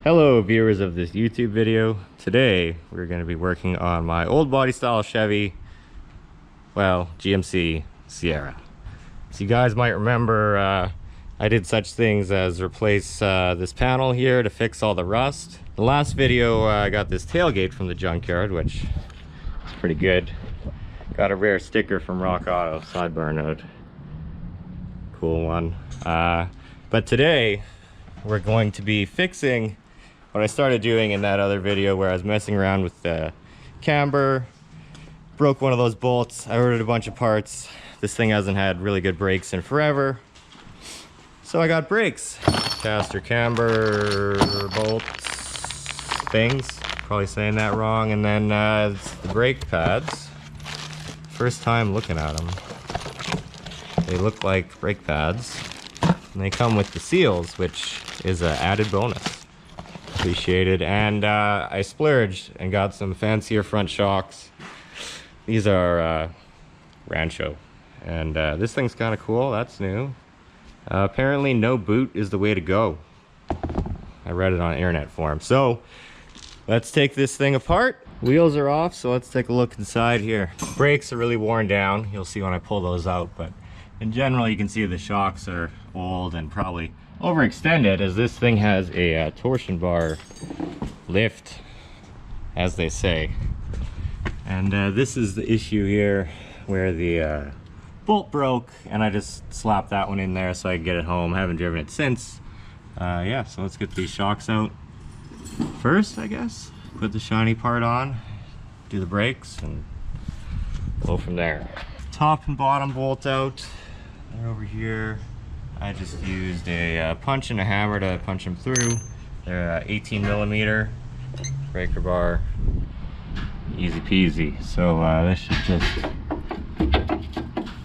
Hello viewers of this YouTube video. Today we're going to be working on my old body style Chevy, well, GMC Sierra. So you guys might remember I did such things as replace this panel here to fix all the rust. The last video I got this tailgate from the junkyard, which is pretty good. Got a rare sticker from Rock Auto, sidebar note. Cool one. But today we're going to be fixing what I started doing in that other video where I was messing around with the camber, broke one of those bolts. I ordered a bunch of parts. This thing hasn't had really good brakes in forever, so I got brakes. Caster camber bolts things, probably saying that wrong, and then it's the brake pads. First time looking at them. They look like brake pads, and they come with the seals, which is an added bonus. Appreciated. And I splurged and got some fancier front shocks. These are Rancho, and this thing's kind of cool. That's new. Apparently no boot is the way to go. I read it on internet forum. So let's take this thing apart. Wheels are off, so let's take a look inside here. Brakes are really worn down. You'll see when I pull those out, but in general you can see the shocks are old and probably overextended, as this thing has a torsion bar lift, as they say. And this is the issue here where the bolt broke, and I just slapped that one in there so I could get it home. I haven't driven it since. Yeah, so let's get these shocks out first, I guess. Put the shiny part on, do the brakes, and go from there. Top and bottom bolt out. They're over here. I just used a punch and a hammer to punch them through. They're 18mm breaker bar, easy peasy. So this should just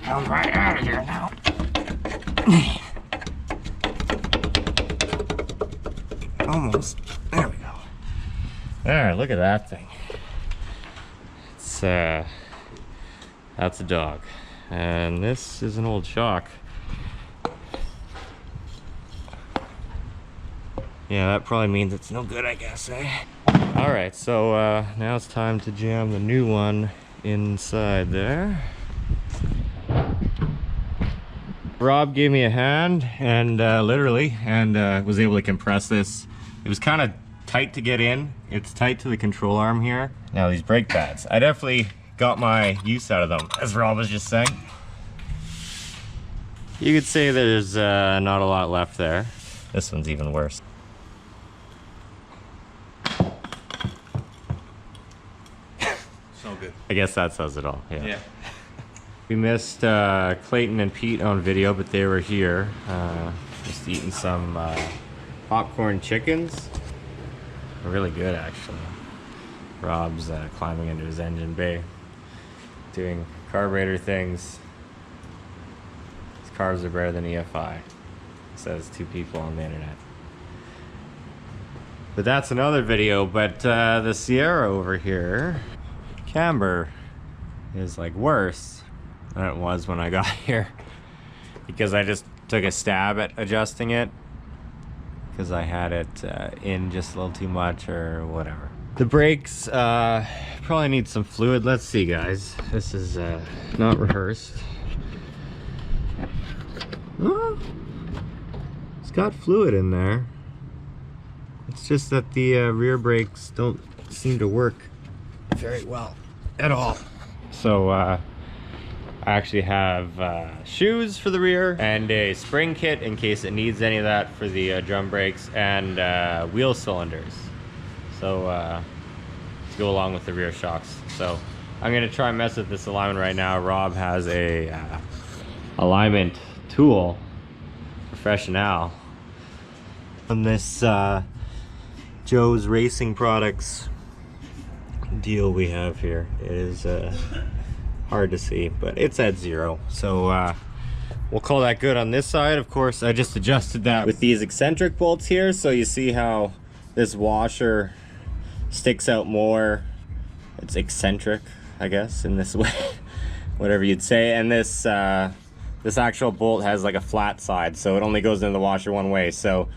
come right out of here now. Almost. There we go. There, look at that thing. It's that's a dog, and this is an old shock. Yeah, that probably means it's no good, I guess, eh? Alright, so now it's time to jam the new one inside there. Rob gave me a hand, and literally, and was able to compress this. It was kind of tight to get in. It's tight to the control arm here. Now these brake pads, I definitely got my use out of them, as Rob was just saying. You could say there's not a lot left there. This one's even worse. Good. I guess that says it all. Yeah. We missed Clayton and Pete on video, but they were here just eating some popcorn chickens. They're really good, actually. Rob's climbing into his engine bay, doing carburetor things. His cars are better than EFI, says two people on the internet. But that's another video. But the Sierra over here, camber is like worse than it was when I got here, because I just took a stab at adjusting it because I had it in just a little too much or whatever. The brakes probably need some fluid. Let's see, guys. This is not rehearsed. Oh, it's got fluid in there. It's just that the rear brakes don't seem to work very well at all. So I actually have shoes for the rear and a spring kit in case it needs any of that for the drum brakes, and wheel cylinders, so to go along with the rear shocks. So I'm gonna try and mess with this alignment right now. Rob has a alignment tool, professional, on this Joe's Racing Products deal we have here. It is hard to see, but it's at 0, so we'll call that good on this side. Of course, I just adjusted that with these eccentric bolts here, so you see how this washer sticks out more. It's eccentric, I guess, in this way, whatever you'd say. And this this actual bolt has like a flat side, so it only goes into the washer one way. So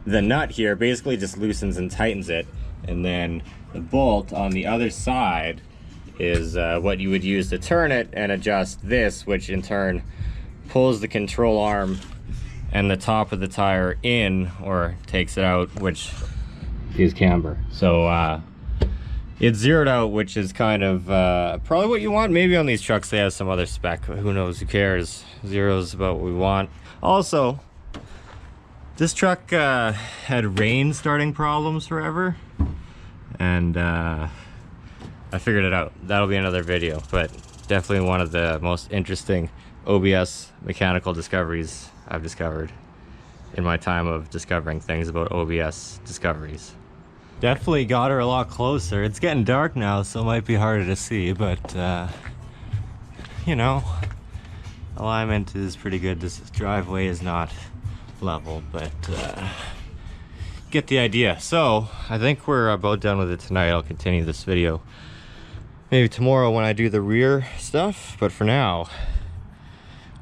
the nut here basically just loosens and tightens it, and then the bolt on the other side is what you would use to turn it and adjust this, which in turn pulls the control arm and the top of the tire in, or takes it out, which is camber. So it's zeroed out, which is kind of probably what you want. Maybe on these trucks they have some other spec, who knows, who cares. Zero's about what we want. Also, this truck had rain starting problems forever, and I figured it out. That'll be another video, but definitely one of the most interesting OBS mechanical discoveries I've discovered in my time of discovering things about OBS discoveries. Definitely got her a lot closer. It's getting dark now, so it might be harder to see, but you know, alignment is pretty good. This driveway is not level, but get the idea. So I think we're about done with it tonight. I'll continue this video maybe tomorrow when I do the rear stuff, but for now,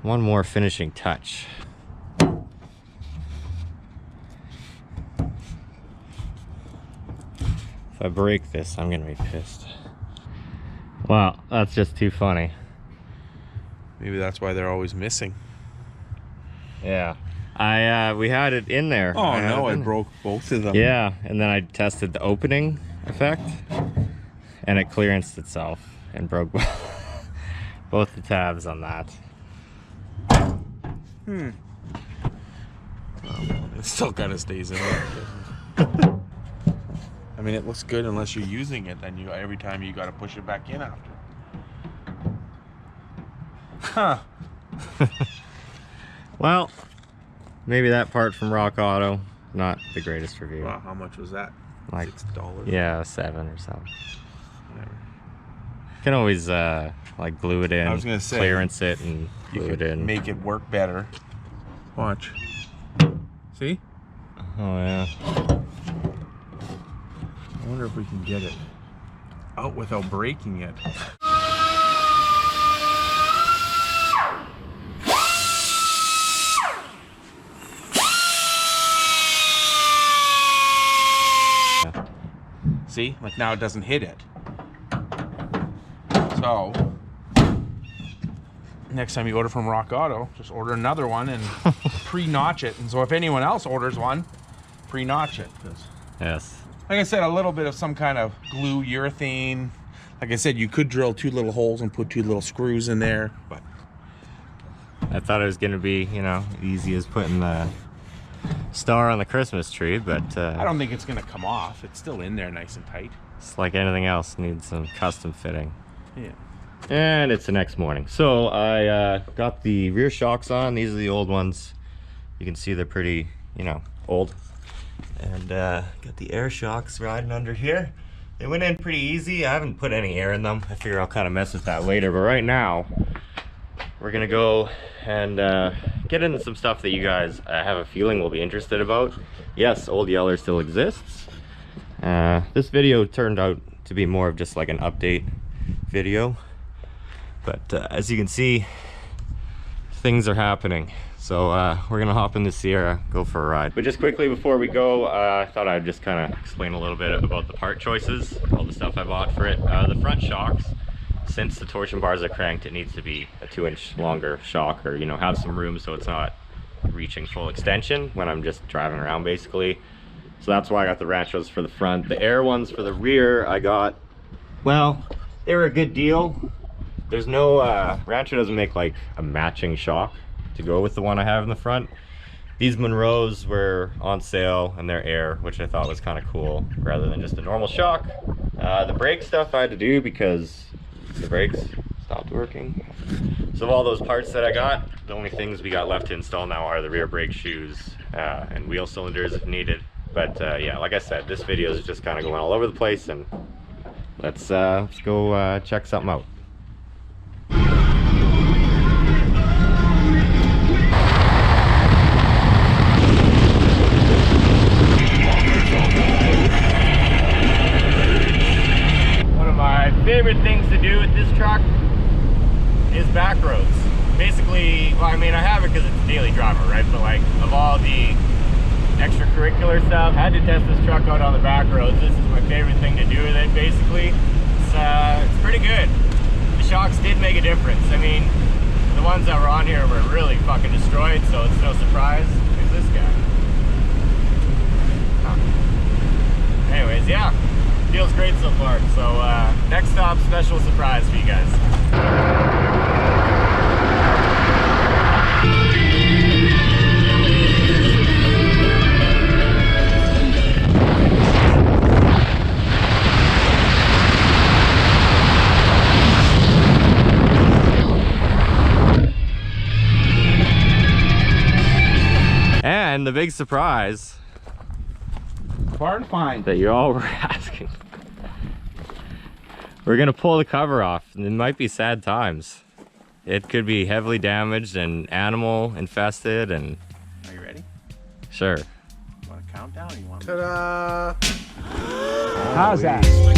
one more finishing touch. If I break this, I'm gonna be pissed. Wow, that's just too funny. Maybe that's why they're always missing. Yeah, we had it in there. Oh no, I broke both of them. Yeah, and then I tested the opening effect, and it clearanced itself and broke both the tabs on that. It still kind of stays in there. I mean, it looks good unless you're using it. Then every time you got to push it back in after. Huh. Well, maybe that part from Rock Auto, not the greatest review. Wow, how much was that? Like $6? Yeah, 7 or so. Whatever. You can always like glue it in. I was gonna say, clearance it and glue it in. Make it work better. Watch. See? Oh yeah. I wonder if we can get it out without breaking it. See, like now it doesn't hit it. So next time you order from Rock Auto, just order another one and pre-notch it. And so if anyone else orders one, pre-notch it. Yes. Like I said, a little bit of some kind of glue, urethane. Like I said, you could drill 2 little holes and put 2 little screws in there, but I thought it was gonna be, you know, easy as putting the star on the Christmas tree, but I don't think it's gonna come off. It's still in there nice and tight. it's like anything else, needs some custom fitting. Yeah. And it's the next morning. So I got the rear shocks on. These are the old ones. You can see they're pretty, you know, old. And got the air shocks riding under here. They went in pretty easy. I haven't put any air in them. I figure I'll kind of mess with that later. But right now, we're gonna go and get into some stuff that you guys have a feeling will be interested about. Yes, Old Yeller still exists. This video turned out to be more of just like an update video. But as you can see, things are happening. So we're gonna hop in the Sierra, go for a ride. But just quickly before we go, I thought I'd just kind of explain a little bit about the part choices, all the stuff I bought for it. The front shocks, since the torsion bars are cranked, it needs to be a 2-inch longer shock, or, you know, have some room so it's not reaching full extension when I'm just driving around basically. So that's why I got the Ranchos for the front. The air ones for the rear I got, well, they were a good deal. There's no, Rancho doesn't make like a matching shock to go with the one I have in the front. These Monroes were on sale and they're air, which I thought was kind of cool rather than just a normal shock. The brake stuff I had to do because the brakes stopped working. So of all those parts that I got, the only things we got left to install now are the rear brake shoes and wheel cylinders if needed. But yeah, like I said, this video is just kind of going all over the place, and let's go check something out. One of my favorite things to do with this truck is back roads. Basically, well, I mean, I have it because it's a daily driver, right? But like, of all the extracurricular stuff. Had to test this truck out on the back roads. This is my favorite thing to do with it, basically. It's pretty good. The shocks did make a difference. I mean, the ones that were on here were really fucking destroyed, so it's no surprise. Who's this guy? Huh. Anyways, yeah, feels great so far. So next stop, special surprise for you guys. And the big surprise Barn find. that you all were asking. We're gonna pull the cover off, and it might be sad times. It could be heavily damaged and animal infested, and... Are you ready? Sure. You want a countdown or you want... Ta-da! How's that?